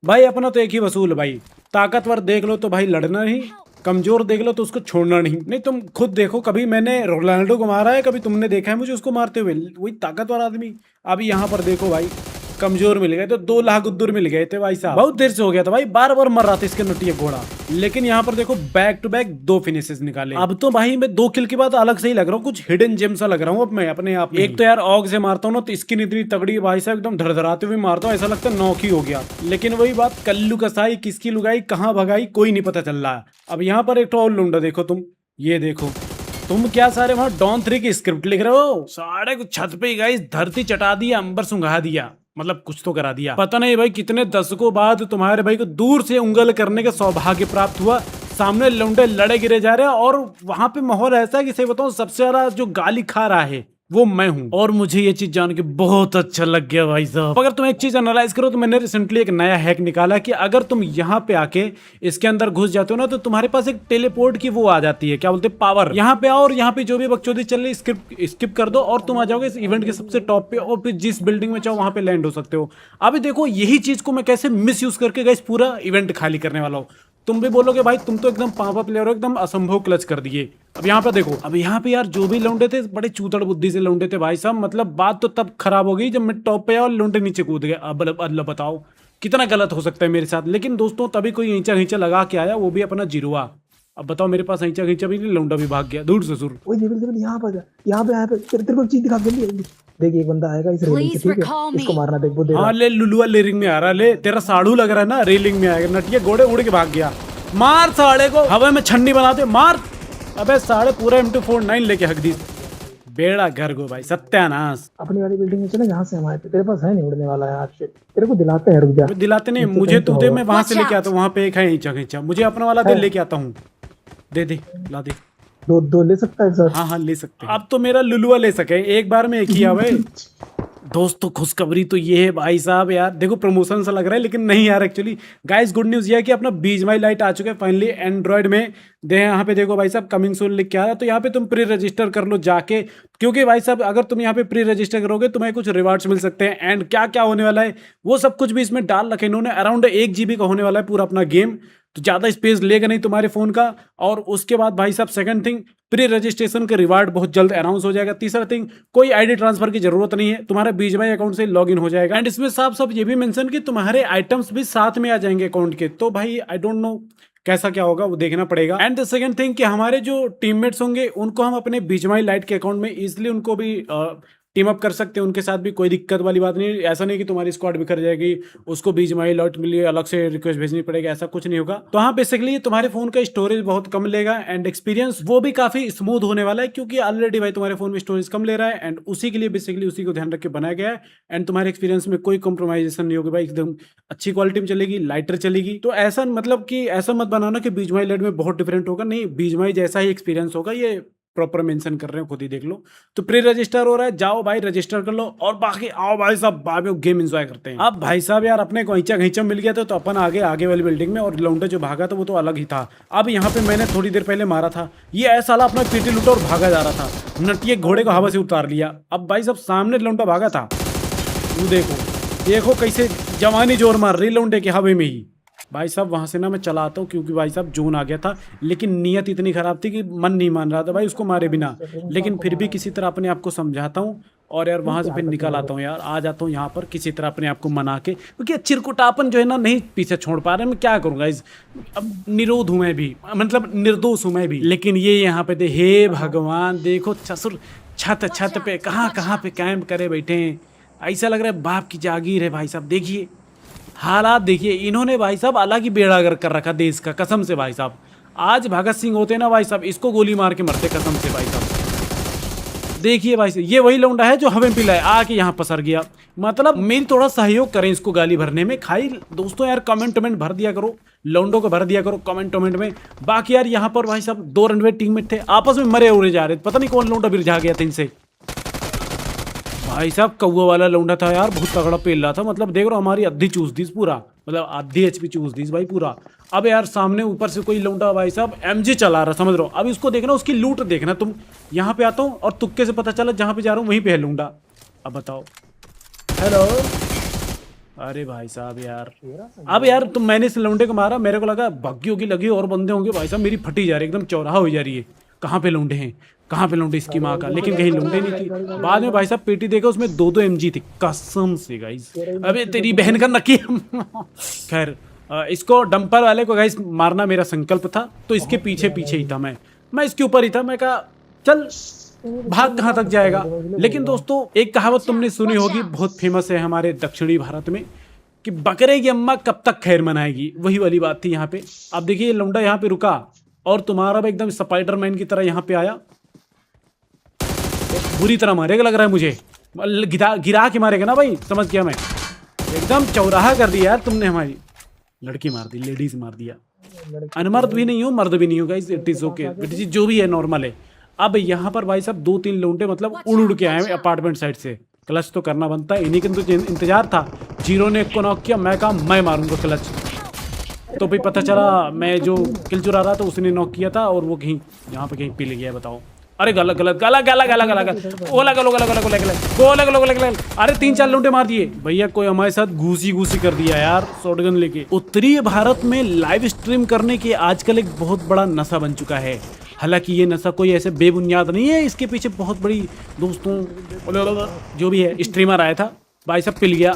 भाई अपना तो एक ही वसूल है भाई, ताकतवर देख लो तो भाई लड़ना नहीं, कमजोर देख लो तो उसको छोड़ना नहीं। नहीं तुम खुद देखो, कभी मैंने रोनाल्डो को मारा है, कभी तुमने देखा है मुझे उसको मारते हुए? वही ताकतवर आदमी। अभी यहाँ पर देखो भाई, कमजोर मिल गए तो 2 लाख गुद्दुर मिल गए थे भाई साहब। बहुत देर से हो गया था भाई, बार बार मर रहा था इसके नटिया घोड़ा। लेकिन यहाँ पर देखो बैक टू बैक 2 फिनिशेस निकाले। अब तो भाई मैं 2 किल के बाद अलग से ही लग रहा हूँ, कुछ हिडन जेम सा लग रहा हूँ अब मैं अपने आप में। एक तो यार ऑग से मारता हूँ ना तो स्किन इतनी तगड़ी भाई साहब, एकदम धड़धड़ाते हुए मारता हूँ, ऐसा लगता है नॉक ही हो गया। लेकिन वही बात, कल्लू कसाई किसकी लुगाई कहाँ भगाई कोई नहीं पता चल रहा है। अब यहाँ पर एक और लुंडा देखो तुम, ये देखो तुम क्या सारे वहां डॉन 3 की स्क्रिप्ट लिख रहे हो? सारे को छत पे गाइस धरती चटा दिया, अंबर सुंघा दिया, मतलब कुछ तो करा दिया। पता नहीं भाई कितने दशकों बाद तुम्हारे भाई को दूर से उंगल करने का सौभाग्य प्राप्त हुआ। सामने लौंडे लड़े गिरे जा रहे हैं और वहां पे माहौल ऐसा है कि सही बताऊं सबसे ज्यादा जो गाली खा रहा है वो मैं हूं। और मुझे ये चीज जान के बहुत अच्छा लग गया भाई साहब। अगर तुम एक चीज एनालाइज करो तो मैंने रिसेंटली एक नया हैक निकाला कि अगर तुम यहाँ पे आके इसके अंदर घुस जाते हो ना तो तुम्हारे पास एक टेलीपोर्ट की वो आ जाती है, क्या बोलते हैं, पावर। यहाँ पे आओ और यहाँ पे जो भी बकचोदी चल रही स्किप कर दो और तुम आ जाओगे इस इवेंट के सबसे टॉप पे और फिर जिस बिल्डिंग में चाहो वहां पे लैंड हो सकते हो। अभी देखो यही चीज को मैं कैसे मिस यूज करके गाइस पूरा इवेंट खाली करने वाला हूँ। तुम भी बोलोगे भाई तुम तो एकदम पापा प्लेयर हो, एकदम असंभव क्लच कर दिए। अब यहाँ पे देखो, अब यहाँ पे यार जो भी लौंडे थे बड़े चूतड़ बुद्धि से लौंडे थे भाई साहब। मतलब बात तो तब खराब हो गई जब मैं टॉप पे आया और लौंडे नीचे कूद गए। अब अल्लाह बताओ कितना गलत हो सकता है मेरे साथ। लेकिन दोस्तों तभी कोई ईंचा घींचा लगा के आया, वो भी अपना जीरुआ। अब बताओ मेरे पास ईंचा घींचा भी नहीं, लौंडा भी भाग गया दूर ससुर। ओए जेबल यहाँ पर यहाँ पे तेरे को एक चीज दिखा जल्दी। देख एक बंदा आएगा इस रेलिंग से, ठीक है इसको मारना, देख वो दे रहा। हाँ ले लुलुआ रेलिंग में आ रहा, ले तेरा साड़ू लग रहा है ना, रेलिंग में आएगा नटिया घोड़े उड़ के भाग गया। मार साड़े को, हवा में छन्नी बनाते मार। अबे साड़े पूरा M249 लेके हक दी, बेड़ा घर को भाई सत्यानाश। अपनी वाली बिल्डिंग में चले जहाँ से हम आए थे, तेरे पास है नहीं उड़ने वाला यार, शिट तेरे को दिलाते हैं, रुक जा। दिलाते नहीं मुझे, तू दे मैं वहां से लेके आता हूँ, वहां पे एक है ईंचा घींचा, मुझे अपना वाला दे, लेके आता हूँ। दे दे ला दे। दो ले सकता है सर? हाँ हाँ ले सकते हैं। अब तो मेरा लुलुआ ले सके, एक बार में एक ही आवे। दोस्तों खुशखबरी तो ये है भाई साहब, यार देखो प्रमोशन सा लग रहा है लेकिन नहीं यार, एक्चुअली गाइस गुड न्यूज ये है कि अपना बीजीएमआई लाइट आ चुका है फाइनली एंड्रॉइड में। दे यहाँ पे देखो भाई साहब कमिंग सून लिख के आ रहा है, तो यहाँ पे तुम प्री रजिस्टर कर लो जाके, क्योंकि भाई साहब अगर तुम यहाँ पे प्री रजिस्टर करोगे तुम्हें कुछ रिवार्ड्स मिल सकते हैं। एंड क्या क्या होने वाला है वो सब कुछ भी इसमें डाल रखे इन्होंने। अराउंड 1 GB का होने वाला है पूरा अपना गेम, तो ज़्यादा स्पेस लेगा नहीं तुम्हारे फ़ोन का। और उसके बाद भाई साहब सेकंड थिंग, प्री रजिस्ट्रेशन का रिवार्ड बहुत जल्द अनाउंस हो जाएगा। तीसरा थिंग, कोई आईडी ट्रांसफर की जरूरत नहीं है, तुम्हारा बीजीएमआई अकाउंट से लॉगिन हो जाएगा। एंड इसमें साफ साफ ये भी मेंशन कि तुम्हारे आइटम्स भी साथ में आ जाएंगे अकाउंट के। तो भाई आई डोंट नो कैसा क्या होगा वो देखना पड़ेगा। एंड द सेकंड थिंग कि हमारे जो टीममेट्स होंगे उनको हम अपने बीजीएमआई लाइट के अकाउंट में इजिली उनको भी टीम अप कर सकते हैं, उनके साथ भी कोई दिक्कत वाली बात नहीं। ऐसा नहीं कि तुम्हारी स्क्वाड बिखर जाएगी, उसको बीजीएमआई लॉट के लिए अलग से रिक्वेस्ट भेजनी पड़ेगी, ऐसा कुछ नहीं होगा। तो हाँ बेसिकली तुम्हारे फोन का स्टोरेज बहुत कम लेगा एंड एक्सपीरियंस वो भी काफी स्मूथ होने वाला है, क्योंकि ऑलरेडी भाई तुम्हारे फोन में स्टोरेज कम ले रहा है एंड उसी के लिए बेसिकली उसी को ध्यान रख के बनाया गया है। एंड तुम्हारे एक्सपीरियंस में कोई कॉम्प्रोमाइजेशन नहीं होगी भाई, एकदम अच्छी क्वालिटी में चलेगी, लाइटर चलेगी। तो ऐसा मतलब कि ऐसा मत बनाना कि बीजीएमआई लाइट में बहुत डिफरेंट होगा, नहीं बीजीएमआई जैसा ही एक्सपीरियंस होगा, ये प्रॉपर मेंशन कर रहे हो खुद ही देख लो। तो प्री रजिस्टर हो रहा है, जाओ भाई रजिस्टर कर लो और बाकी आओ भाई साहब बाद में गेम एंजॉय करते हैं। अब भाई साहब यार अपने को ईंचा घींचा मिल गया था तो अपन आगे वाली बिल्डिंग में, और लौंडा जो भागा था वो तो अलग ही था। अब यहाँ पे मैंने थोड़ी देर पहले मारा था, ये ऐसा साला अपना पीटी लूटा और भागा जा रहा था, नटिए घोड़े को हवा से उतार लिया। अब भाई साहब सामने लौंडा भागा था, तू देखो कैसे जवानी जोर मार रही लौंडे के हवे में ही। भाई साहब वहां से ना मैं चला आता हूँ क्योंकि भाई साहब जोन आ गया था, लेकिन नीयत इतनी खराब थी कि मन नहीं मान रहा था भाई उसको मारे बिना। लेकिन फिर भी किसी तरह अपने आप को समझाता हूँ और यार वहां से फिर निकल आता हूँ, यार आ जाता हूँ यहाँ पर किसी तरह अपने आप को मना के, क्योंकि चिरकुटापन जो है ना नहीं पीछे छोड़ पा रहे। मैं क्या करूँगा इस, अब निरोध हूँ मैं भी, मतलब निर्दोष हूँ मैं भी। लेकिन ये यहाँ पे थे, हे भगवान देखो ससुर छत पे कहाँ पे कैंप करे बैठे हैं, ऐसा लग रहा है बाप की जागीर है भाई साहब। देखिए हालात देखिए, इन्होंने भाई साहब अलग ही बेड़ा गर्क कर रखा देश का, कसम से भाई साहब। आज भगत सिंह होते ना भाई साहब इसको गोली मार के मरते कसम से भाई साहब। देखिए भाई साहब ये वही लौंडा है जो हमें पिलाए आके यहाँ पसर गया। मतलब मेरी थोड़ा सहयोग करें इसको गाली भरने में। खाई दोस्तों यार कमेंट भर दिया करो, लौंडो को भर दिया करो कमेंट में। बाकी यार यहाँ पर भाई साहब 2 रनवे टीममेट थे, आपस में मरे उड़े जा रहे थे, पता नहीं कौन लौंडा बिरझा गया था इनसे। भाई साहब कौवा वाला लौंडा था यार, बहुत तगड़ा पेल रहा था, मतलब देख रहा हमारी अद्धी चूस दी पूरा, मतलब आधी HP चूस दी भाई पूरा। अब यार सामने ऊपर से कोई लौंडा भाई साहब MG चला रहा, समझ रहा हो। अब इसको देखना, उसकी लूट देखना तुम। यहाँ पे आता हूँ और तुक्के से पता चला जहाँ पे जा रहा हूँ वहीं पे है लौंडा। अब बताओ, हेलो अरे भाई साहब यार, अब यार तुम, मैंने इस लौंडे को मारा, मेरे को लगा भग्गियों की लगी और बंदे होंगे, भाई साहब मेरी फटी जा रही है, एकदम चौराहा हो जा रही है, कहाँ पे लौंडे हैं, कहाँ पे लौंडे इसकी माँ का, लेकिन कहीं लौंडे नहीं थी। बाद में भाई साहब पेटी देखा, उसमें 2-2 MG थी, कसम से गाइस, अबे तेरी बहन का नकी। खैर इसको डंपर वाले को गाइस मारना मेरा संकल्प था, तो इसके पीछे पीछे ही था मैं इसके ऊपर ही था, मैं कहा चल भाग कहाँ तक जाएगा। लेकिन दोस्तों एक कहावत तुमने सुनी होगी, बहुत फेमस है हमारे दक्षिणी भारत में, कि बकरे की अम्मा कब तक खैर मनाएगी, वही वाली बात थी यहाँ पे। अब देखिए ये लौंडा यहाँ पे रुका और तुम्हारा भी एकदम स्पाइडरमैन की तरह यहाँ पे आया, बुरी तरह मारेगा लग रहा है मुझे, गिरा के मारेगा ना भाई, समझ गया मैं, एकदम चौराहा कर दिया यार तुमने, हमारी लड़की मार दी, लेडीज मार दिया, अनमर्द भी नहीं हूँ मर्द भी नहीं हूँ गाइस, इट इज ओके, जो भी है नॉर्मल है। अब यहाँ पर भाई साहब 2-3 लौंडे मतलब उड़ उड़ के आए हैं अपार्टमेंट साइड से, क्लच तो करना बनता है, इन्हीं के तो इंतजार था, जीरो ने एक को नॉक किया, मैं कहा मैं मारूंगा क्लच, तो भाई पता चला मैं जो किल चुरा रहा था उसने नॉक किया था, और वो कहीं यहाँ पे कहीं पी ले गया, बताओ। अरे गलत गलत गला गला गला गला ओला गलो गला गला गला गोला गलो गला गला, अरे 3-4 लौंडे मार दिए भैया, कोई हमारे साथ घूसी घूसी कर दिया यार शॉटगन लेके। उत्तरी भारत में लाइव स्ट्रीम करने के आजकल एक बहुत बड़ा नशा बन चुका है, हालांकि ये नशा कोई ऐसे बेबुनियाद नहीं है, इसके पीछे बहुत बड़ी दोस्तों जो भी है स्ट्रीमर आया था, भाई साहब पिल गया,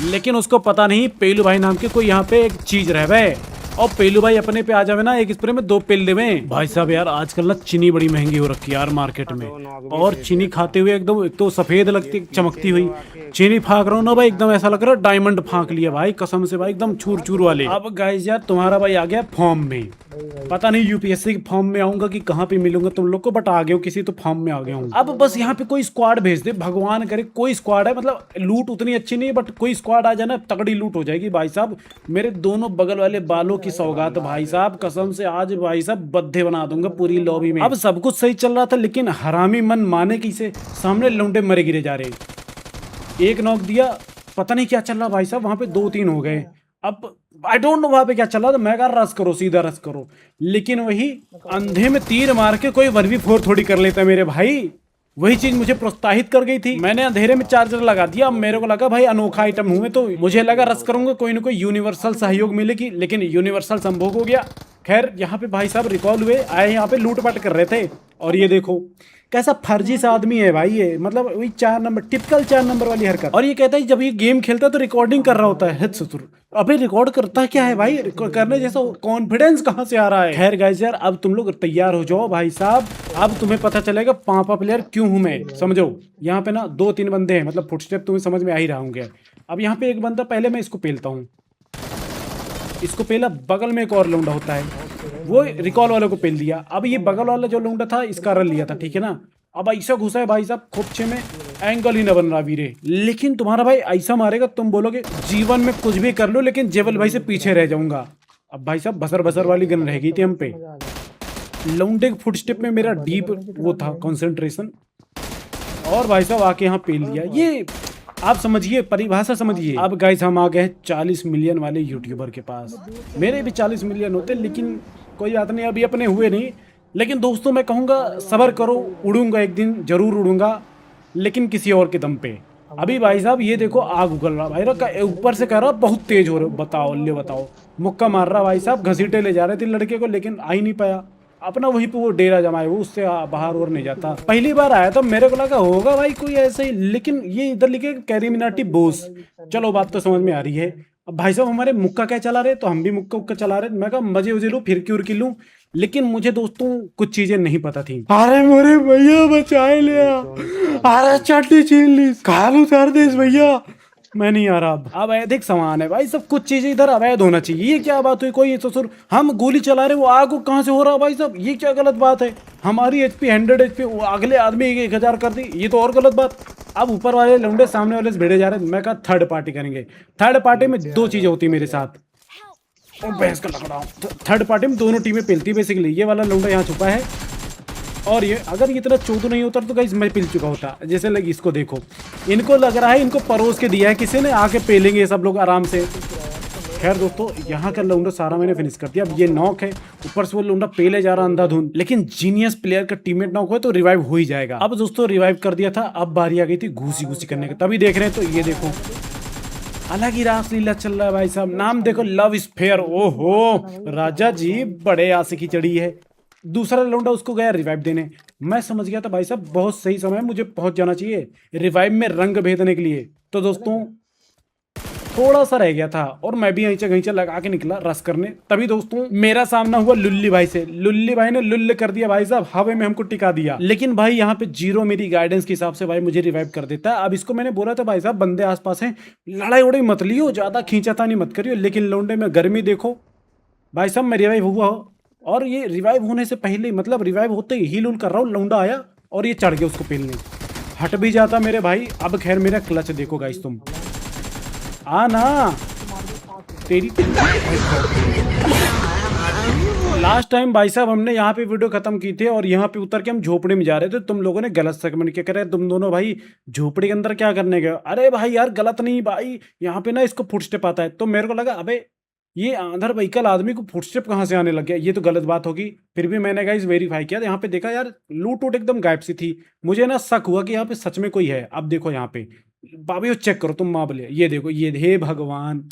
लेकिन उसको पता नहीं पेलू भाई नाम के कोई यहाँ पे एक चीज रह गए, और पेलू भाई अपने पे आ जावे ना, एक स्प्रे में 2 पेल देवे। भाई साहब यार आजकल ना चीनी बड़ी महंगी हो रखी है यार मार्केट में, और चीनी खाते हुए एकदम एक तो सफेद लगती चमकती हुई चीनी फाँक रहा हूँ ना भाई, एकदम ऐसा लग रहा है डायमंड फाँक लिया भाई, कसम से भाई एकदम चूर चूर वाले। अब गाइस यार तुम्हारा भाई आ गया फॉर्म में, पता नहीं यूपीएससी के फॉर्म में आऊंगा कि कहाँ पे मिलूंगा तुम लोग को, बट आ गए हो किसी तो फॉर्म में आ गया हूँ। अब बस यहाँ पे कोई स्क्वाड भेज दे, भगवान करे कोई स्क्वाड है, मतलब लूट उतनी अच्छी नहीं है बट कोई स्क्वाड आ जाए ना, तगड़ी लूट हो जाएगी भाई साहब। मेरे दोनों बगल वाले बालों की सौगात भाई साहब, कसम से आज भाई साहब बद्दे बना दूंगा पूरी लॉबी में। अब सब कुछ सही चल रहा था, लेकिन हरामी मन माने की से सामने लौंडे मरे गिरे जा रहे, एक नॉक दिया, पता नहीं क्या चल रहा भाई साहब, वहां पे 2-3 हो गए। अब आई डोंट नो वहां पे क्या चल रहा था, मैं कहा रस करो, सीधा रस करो, लेकिन वही अंधे में तीर मार के कोई 1v4 थोड़ी कर लेता है मेरे भाई, वही चीज मुझे प्रोत्साहित कर गई थी। मैंने अंधेरे में चार्जर लगा दिया, अब मेरे को लगा भाई अनोखा आइटम हूं मैं, तो मुझे लगा रस करूंगा कोई ना कोई यूनिवर्सल सहयोग मिलेगी, लेकिन यूनिवर्सल संभोग हो गया। खैर यहाँ पे भाई साहब रिकॉल हुए, आए यहाँ पे लूटपाट कर रहे थे, और ये देखो कैसा फर्जी सा आदमी है भाई ये, मतलब वही 4 नंबर, टिपिकल 4 नंबर वाली हरकत। और ये कहता है जब ये गेम खेलता है तो रिकॉर्डिंग कर रहा होता है, हित ससुर, अबे रिकॉर्ड करता क्या है भाई, करने जैसा कॉन्फिडेंस कहाँ से आ रहा है। खैर गाइस यार अब तुम लोग तैयार हो जाओ भाई साहब, अब तुम्हें पता चलेगा पापा प्लेयर क्यों हूं मैं, समझो। यहाँ पे ना 2-3 बंदे हैं, मतलब फुटस्टेप तुम्हें समझ में आ ही रहा होंगे। अब यहाँ पे एक बंदा, पहले मैं इसको पेलता हूँ, इसको पेला, बगल में एक और लौंडा होता है, वो रिकॉल वाले को पेल दिया। अब ये बगल वाला जो लौंडा था इसका रन लिया था, ठीक है ना। अब ऐसा घुसा है भाई साहब खोपचे में, एंगल ही न बन रहा वीरे, लेकिन तुम्हारा भाई ऐसा मारेगा तुम बोलोगे जीवन में कुछ भी कर लो लेकिन जेवल भाई से पीछे रह जाऊंगा। अब भाई साहब बसर बसर वाली गन रह गई थी हम पे, लौंडे के फुटस्टेप में मेरा डीप वो था कंसंट्रेशन, और भाई साहब आके यहाँ पेल दिया। ये आप समझिए, परिभाषा समझिए। अब गाइस हम आ गए 40 मिलियन वाले यूट्यूबर के पास, मेरे भी 40 मिलियन होते, लेकिन कोई बात नहीं, अभी अपने हुए नहीं। लेकिन दोस्तों मैं कहूँगा सब्र करो, उड़ूंगा एक दिन, जरूर उड़ूंगा, लेकिन किसी और के दम पे। अभी भाई साहब ये देखो आग उगल रहा भाई, ऊपर से कह रहा बहुत तेज हो रहे, बताओ ले बताओ, मुक्का मार रहा भाई साहब, घसीटे ले जा रहे थे लड़के को, लेकिन आ ही नहीं पाया। अपना वहीं पे वो डेरा जमाए, वो उससे बाहर और नहीं जाता। पहली बार आया था, मेरे को लगा होगा भाई कोई ऐसे ही, लेकिन ये इधर लिखे कैरीमिनाटी बोस। चलो बात तो समझ में आ रही है। अब भाई साहब हमारे मुक्का क्या चला रहे, तो हम भी मुक्का उक्का चला रहे। मैं कहा मजे उजे लूं, फिर क्यों लूं, लेकिन मुझे दोस्तों कुछ चीजें नहीं पता थी। अरे मोरे भैया बचाए लिया, अरे चट्टी छीन ली, खाल उतार दे भैया, मैं नहीं आ रहा। अब अवैधिक सामान है भाई, सब कुछ चीजें इधर अवैध होना चाहिए। ये क्या बात हुई, कोई ससुर हम गोली चला रहे, वो आग कहाँ से हो रहा भाई साहब, ये क्या गलत बात है। हमारी HP 100 HP, अगले आदमी 1000 कर दी, ये तो और गलत बात। अब ऊपर वाले लौंडे सामने वाले से भिड़े जा रहे, मैं कहा थर्ड पार्टी करेंगे। थर्ड पार्टी में 2 चीजें होती मेरे साथ, बहस का लग रहा हूँ। थर्ड पार्टी में दोनों टीमें पिलती बेसिकली। ये वाला लौंडा यहाँ छुपा है, और ये अगर ये इतना चोदू नहीं होता तो गाइस मैं पिल चुका होता। जैसे लग इसको देखो, इनको लग रहा है इनको परोस के दिया है किसी ने, आके पेलेंगे सब लोग आराम से। खैर दोस्तों यहाँ का लौंडा सारा मैंने फिनिश कर दिया। अब ये नॉक है, ऊपर से वो लौंडा पेले जा रहा अंधाधुंध, लेकिन जीनियस प्लेयर का टीममेट नॉक हो तो रिवाइव हो ही जाएगा। अब दोस्तों रिवाइव कर दिया था, अब बारी आ गई थी घूसी घूसी करने की, तभी देख रहे हैं तो ये देखो अलग ही रासलीला चल रहा है भाई साहब। नाम देखो लव स्फेयर। ओहो राजा जी बड़े आशिकी चढ़ी है। दूसरा लौंडा उसको गया रिवाइव देने। मैं समझ गया था भाई साहब बहुत सही समय मुझे पहुंच जाना चाहिए रिवाइव में रंग भेदने के लिए। तो दोस्तों थोड़ा सा रह गया था और मैं भी यहीं से लगा के निकला रस करने। तभी दोस्तों मेरा सामना हुआ लुल्ली भाई से। लुल्ली भाई ने लुल्ल कर दिया भाई साहब, हवा में हमको टिका दिया। लेकिन भाई यहाँ पे जीरो मेरी गाइडेंस के हिसाब से भाई मुझे रिवाइव कर देता है। अब इसको मैंने बोला था भाई साहब बंदे आसपास हैं, लड़ाई उड़ाई मत लियो, ज्यादा खींचातानी मत करियो। लेकिन लौंडे में गर्मी देखो भाई साहब। मैं रिवाइव हुआ और ये रिवाइव होने से पहले मतलब रिवाइव होते ही हील उल कर रहा हूँ, लौंडा आया और ये चढ़ गया उसको पेलने। हट भी जाता मेरे भाई। अब खैर मेरा क्लच देखो गाइस तुम। ना तेरी लास्ट टाइम भाई साहब हमने यहाँ पे वीडियो खत्म की थी और यहाँ पे उतर के हम झोपड़ी में जा रहे थे। तुम लोगों ने गलत सेगमेंट क्या करे, तुम दोनों भाई झोपड़ी के अंदर क्या करने गए। अरे भाई यार गलत नहीं भाई, यहाँ पे ना इसको फुटस्टेप आता है। तो मेरे को लगा अबे ये आंधर व्हीकल आदमी को फुटस्टेप कहाँ से आने लग गया, ये तो गलत बात होगी। फिर भी मैंने गाइस वेरीफाई किया, यहाँ पे देखा यार लूट वूट एकदम गायब सी थी। मुझे ना शक हुआ कि यहाँ पे सच में कोई है। अब देखो यहाँ पे बाबी चेक करो तुम मामले, ये देखो ये, हे भगवान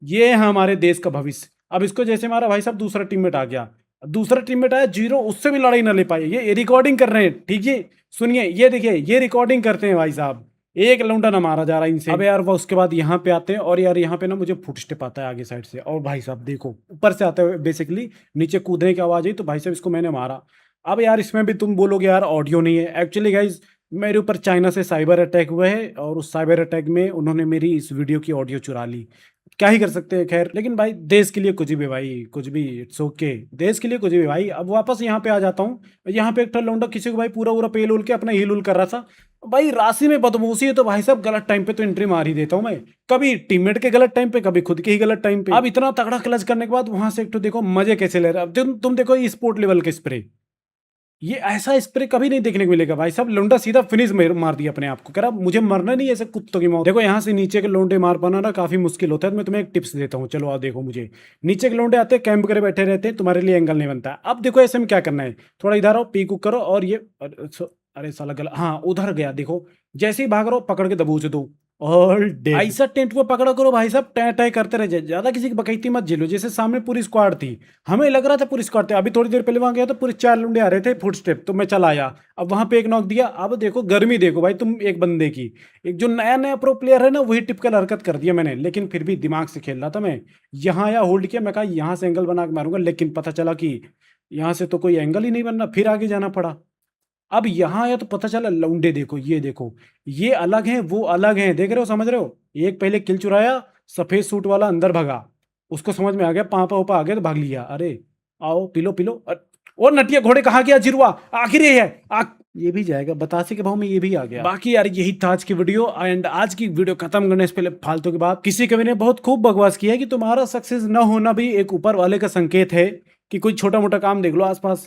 ये है हमारे देश का भविष्य। अब इसको जैसे हमारा भाई साहब दूसरा टीममेट आ गया, दूसरा टीममेट आया जीरो, उससे भी लड़ाई ना ले पाए। ये रिकॉर्डिंग कर रहे हैं, ठीक है सुनिए, ये देखिए ये रिकॉर्डिंग करते हैं भाई साहब। एक लौंडा ना मारा जा रहा है इनसे। अब यार वो उसके बाद यहाँ पे आते हैं और यार यहाँ पे ना मुझे फुटस्टेप आता है आगे साइड से। और भाई साहब देखो ऊपर से आते हुए बेसिकली नीचे कूदने की आवाज आई, तो भाई साहब इसको मैंने मारा। अब यार इसमें भी तुम बोलोगे यार ऑडियो नहीं है। एक्चुअली गाइज मेरे ऊपर चाइना से साइबर अटैक हुआ है और उस साइबर अटैक में उन्होंने मेरी इस वीडियो की ऑडियो चुरा ली। क्या ही कर सकते हैं खैर। लेकिन भाई देश के लिए कुछ भी भाई, कुछ भी, इट्स ओके, देश के लिए कुछ भी भाई। अब वापस यहाँ पे आ जाता हूँ। यहाँ पे एक लौंडा किसी को भाई पूरा पेल उल के अपना हील उल कर रहा था। भाई राशि में बदमोशी है तो भाई साहब गलत टाइम पे तो एंट्री मार ही देता हूँ मैं। कभी टीममेट के गलत टाइम पे, कभी खुद के ही गलत टाइम पे। अब इतना तगड़ा क्लच करने के बाद वहां से एक तो देखो मजे कैसे ले रहा है। तुम देखो ये स्पोर्ट लेवल के स्प्रे, ये ऐसा स्प्रे कभी नहीं देखने को मिलेगा भाई साहब। लौंडा सीधा फिनिश मार दिया अपने आप को, कह रहा मुझे मरना नहीं ऐसे कुत्तों की मौत। देखो यहाँ से नीचे के लौंडे मार पाना ना काफी मुश्किल होता है। मैं तुम्हें एक टिप्स देता हूँ, चलो आप देखो। मुझे नीचे के लौंडे आते हैं कैंप करे बैठे रहते हैं, तुम्हारे लिए एंगल नहीं बनता। अब देखो ऐसे में क्या करना है, थोड़ा इधर आओ, पीक करो और ये अरे साला गला, हाँ उधर गया देखो। जैसे ही भाग रहा हो पकड़ के दबोच दो ऑल डे। ऐसा टेंट को पकड़ा करो भाई साहब, टै टै करते रह जाए, ज्यादा किसी की बकैती मत झेलो। जैसे सामने पूरी स्क्वाड थी, हमें लग रहा था पूरी स्क्वाड थी। अभी थोड़ी देर पहले वहां गया तो पूरे 4 लुंडे आ रहे थे फुट स्टेप, तो मैं चला आया। अब वहां पे एक नॉक दिया। अब देखो गर्मी देखो भाई तुम एक बंदे की, एक जो नया नया प्रो प्लेयर है ना वही टिपिकल हरकत कर दिया मैंने। लेकिन फिर भी दिमाग से खेल रहा था मैं। यहाँ आया होल्ड किया, मैं कहा यहाँ से एंगल बना के मारूंगा, लेकिन पता चला कि यहाँ से तो कोई एंगल ही नहीं बन रहा। फिर आगे जाना पड़ा। अब यहाँ आया तो पता चला लौंडे देखो, ये देखो, ये अलग हैं वो अलग हैं, देख रहे हो समझ रहे हो। एक पहले किल चुराया, सफेद सूट वाला अंदर भागा, उसको समझ में आ गया, पापा उपा आ गया तो भाग लिया। अरे आओ पिलो पिलो। और नटिया घोड़े कहाँ गया जिरवा, आखिर ये है ये भी जाएगा बतासे के भाव में, ये भी आ गया। बाकी यार यही था आज की वीडियो। एंड आज की वीडियो खत्म करने से पहले फालतू की बात, किसी कवि ने बहुत खूब बकवास किया कि तुम्हारा सक्सेस न होना भी एक ऊपर वाले का संकेत है कि कोई छोटा मोटा काम देख लो आसपास।